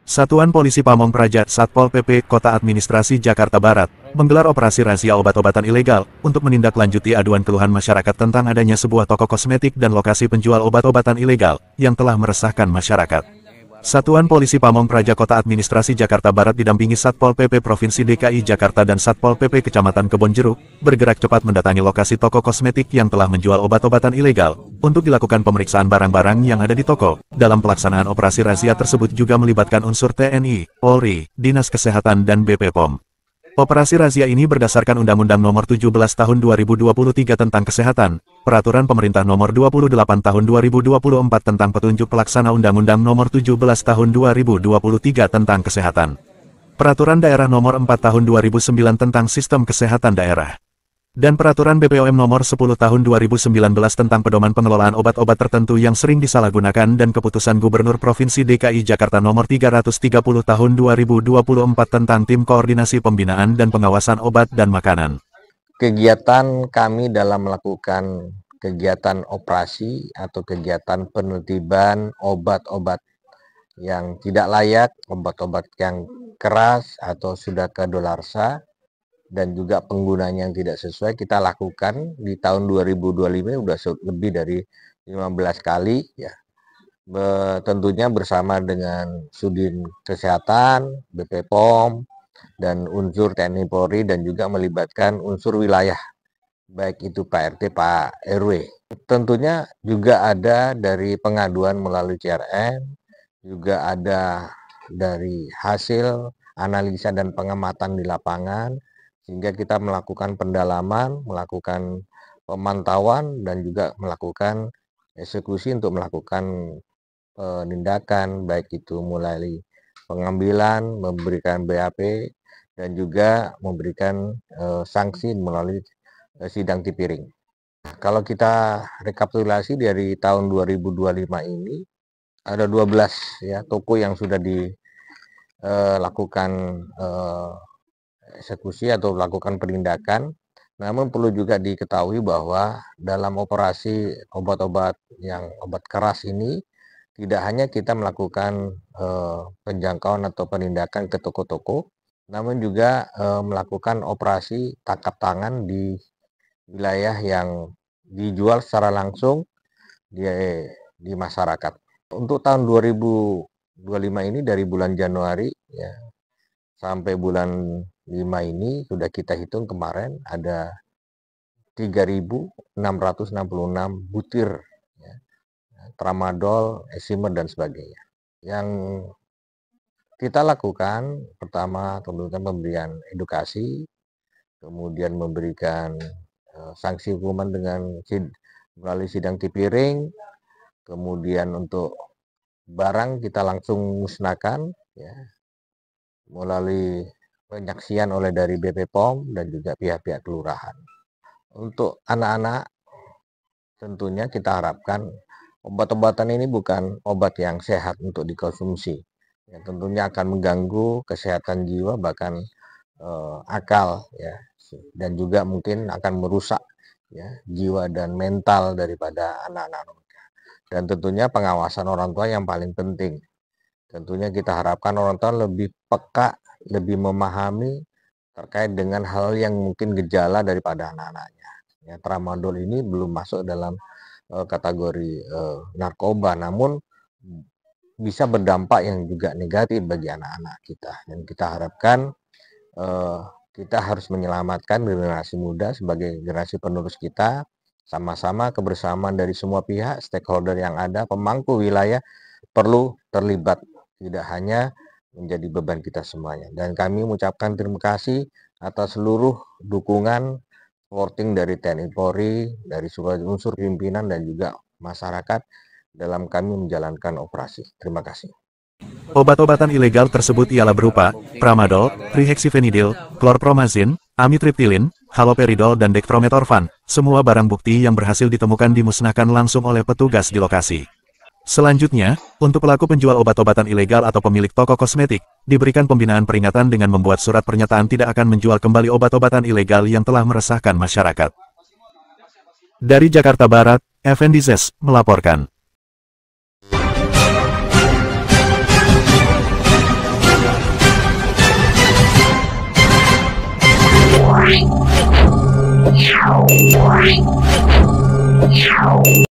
Satuan Polisi Pamong Praja Satpol PP Kota Administrasi Jakarta Barat menggelar operasi razia obat-obatan ilegal untuk menindaklanjuti aduan keluhan masyarakat tentang adanya sebuah toko kosmetik dan lokasi penjual obat-obatan ilegal yang telah meresahkan masyarakat. Satuan Polisi Pamong Praja Kota Administrasi Jakarta Barat didampingi Satpol PP Provinsi DKI Jakarta dan Satpol PP Kecamatan Kebonjeruk bergerak cepat mendatangi lokasi toko kosmetik yang telah menjual obat-obatan ilegal untuk dilakukan pemeriksaan barang-barang yang ada di toko. Dalam pelaksanaan operasi razia tersebut juga melibatkan unsur TNI, Polri, Dinas Kesehatan dan BP POM. Operasi razia ini berdasarkan Undang-Undang Nomor 17 Tahun 2023 tentang Kesehatan, Peraturan Pemerintah Nomor 28 Tahun 2024 tentang Petunjuk Pelaksana Undang-Undang Nomor 17 Tahun 2023 tentang Kesehatan, Peraturan Daerah Nomor 4 Tahun 2009 tentang Sistem Kesehatan Daerah, dan Peraturan BPOM Nomor 10 Tahun 2019 tentang Pedoman Pengelolaan Obat-obat Tertentu yang sering disalahgunakan dan Keputusan Gubernur Provinsi DKI Jakarta Nomor 330 Tahun 2024 tentang Tim Koordinasi Pembinaan dan Pengawasan Obat dan Makanan. Kegiatan kami dalam melakukan kegiatan operasi atau kegiatan penertiban obat-obat yang tidak layak, obat-obat yang keras atau sudah kedaluarsa, dan juga penggunanya yang tidak sesuai kita lakukan di tahun 2025 sudah lebih dari 15 kali ya. Tentunya bersama dengan Sudin Kesehatan, BP POM, dan unsur TNI Polri dan juga melibatkan unsur wilayah baik itu Pak RT, Pak RW. Tentunya juga ada dari pengaduan melalui CRM, juga ada dari hasil analisa dan pengamatan di lapangan, sehingga kita melakukan pendalaman, melakukan pemantauan, dan juga melakukan eksekusi untuk melakukan penindakan, baik itu mulai pengambilan, memberikan BAP, dan juga memberikan sanksi melalui sidang tipiring. Kalau kita rekapitulasi dari tahun 2025 ini, ada 12 ya toko yang sudah dilakukan eksekusi atau melakukan penindakan. Namun perlu juga diketahui bahwa dalam operasi obat-obat yang obat keras ini tidak hanya kita melakukan penjangkauan atau penindakan ke toko-toko, namun juga melakukan operasi tangkap tangan di wilayah yang dijual secara langsung di masyarakat. Untuk tahun 2025 ini dari bulan Januari ya sampai bulan 5 ini sudah kita hitung kemarin ada 3.666 butir ya, tramadol, eximer dan sebagainya. Yang kita lakukan pertama tentunya pemberian edukasi, kemudian memberikan sanksi hukuman dengan melalui sidang tipiring, kemudian untuk barang kita langsung musnahkan ya melalui penyaksian oleh dari BP POM dan juga pihak-pihak kelurahan. Untuk anak-anak tentunya kita harapkan obat-obatan ini bukan obat yang sehat untuk dikonsumsi. Ya, tentunya akan mengganggu kesehatan jiwa bahkan akal ya, dan juga mungkin akan merusak ya jiwa dan mental daripada anak-anak mereka. Dan tentunya pengawasan orang tua yang paling penting. Tentunya kita harapkan orang tua lebih peka, lebih memahami terkait dengan hal yang mungkin gejala daripada anak-anaknya. Ya, tramadol ini belum masuk dalam kategori narkoba, namun bisa berdampak yang juga negatif bagi anak-anak kita. Dan kita harapkan kita harus menyelamatkan generasi muda sebagai generasi penerus kita, sama-sama kebersamaan dari semua pihak, stakeholder yang ada, pemangku wilayah perlu terlibat. Tidak hanya menjadi beban kita semuanya. Dan kami mengucapkan terima kasih atas seluruh dukungan supporting dari TNI Polri, dari seluruh unsur pimpinan dan juga masyarakat dalam kami menjalankan operasi. Terima kasih. Obat-obatan ilegal tersebut ialah berupa tramadol, trihexyphenidyl, chlorpromazine, amitriptilin, haloperidol dan dextrometorphan. Semua barang bukti yang berhasil ditemukan dimusnahkan langsung oleh petugas di lokasi. Selanjutnya, untuk pelaku penjual obat-obatan ilegal atau pemilik toko kosmetik, diberikan pembinaan peringatan dengan membuat surat pernyataan tidak akan menjual kembali obat-obatan ilegal yang telah meresahkan masyarakat. Dari Jakarta Barat, Effendi Zes melaporkan.